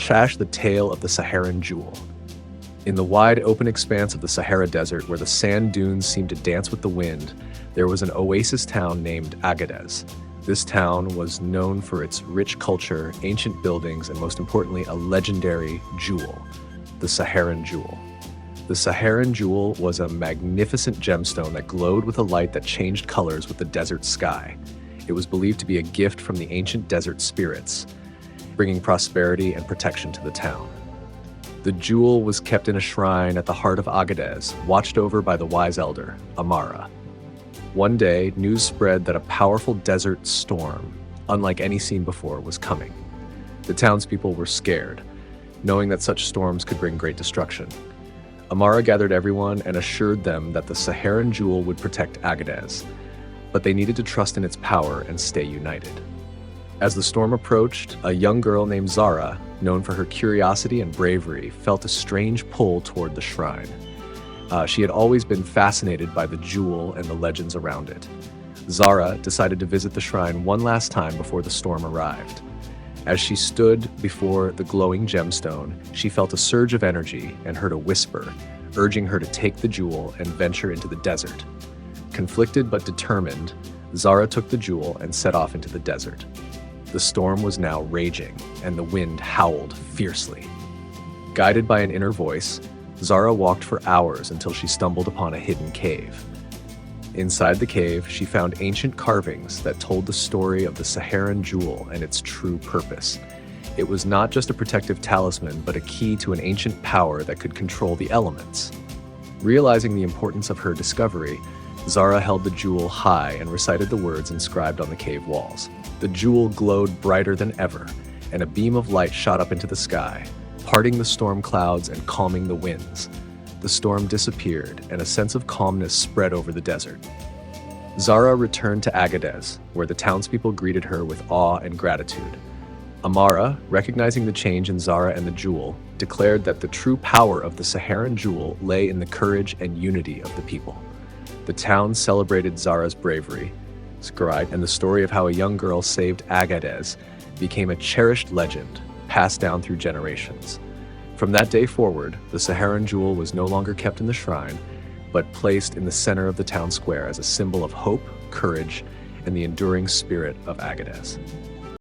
trash the tale of the Saharan Jewel. In the wide open expanse of the Sahara Desert, where the sand dunes seemed to dance with the wind, there was an oasis town named Agadez. This town was known for its rich culture, ancient buildings, and most importantly, a legendary jewel, the Saharan Jewel. The Saharan Jewel was a magnificent gemstone that glowed with a light that changed colors with the desert sky. It was believed to be a gift from the ancient desert spirits, bringing prosperity and protection to the town. The jewel was kept in a shrine at the heart of Agadez, watched over by the wise elder, Amara. One day, news spread that a powerful desert storm, unlike any seen before, was coming. The townspeople were scared, knowing that such storms could bring great destruction. Amara gathered everyone and assured them that the Saharan Jewel would protect Agadez, but they needed to trust in its power and stay united. As the storm approached, a young girl named Zara, known for her curiosity and bravery, felt a strange pull toward the shrine. She had always been fascinated by the jewel and the legends around it. Zara decided to visit the shrine one last time before the storm arrived. As she stood before the glowing gemstone, she felt a surge of energy and heard a whisper, urging her to take the jewel and venture into the desert. Conflicted but determined, Zara took the jewel and set off into the desert. The storm was now raging, and the wind howled fiercely. Guided by an inner voice, Zara walked for hours until she stumbled upon a hidden cave. Inside the cave, she found ancient carvings that told the story of the Saharan Jewel and its true purpose. It was not just a protective talisman, but a key to an ancient power that could control the elements. Realizing the importance of her discovery, Zara held the jewel high and recited the words inscribed on the cave walls. The jewel glowed brighter than ever, and a beam of light shot up into the sky, parting the storm clouds and calming the winds. The storm disappeared, and a sense of calmness spread over the desert. Zara returned to Agadez, where the townspeople greeted her with awe and gratitude. Amara, recognizing the change in Zara and the jewel, declared that the true power of the Saharan Jewel lay in the courage and unity of the people. The town celebrated Zara's bravery, scribe, and the story of how a young girl saved Agadez became a cherished legend, passed down through generations. From that day forward, the Saharan Jewel was no longer kept in the shrine, but placed in the center of the town square as a symbol of hope, courage, and the enduring spirit of Agadez.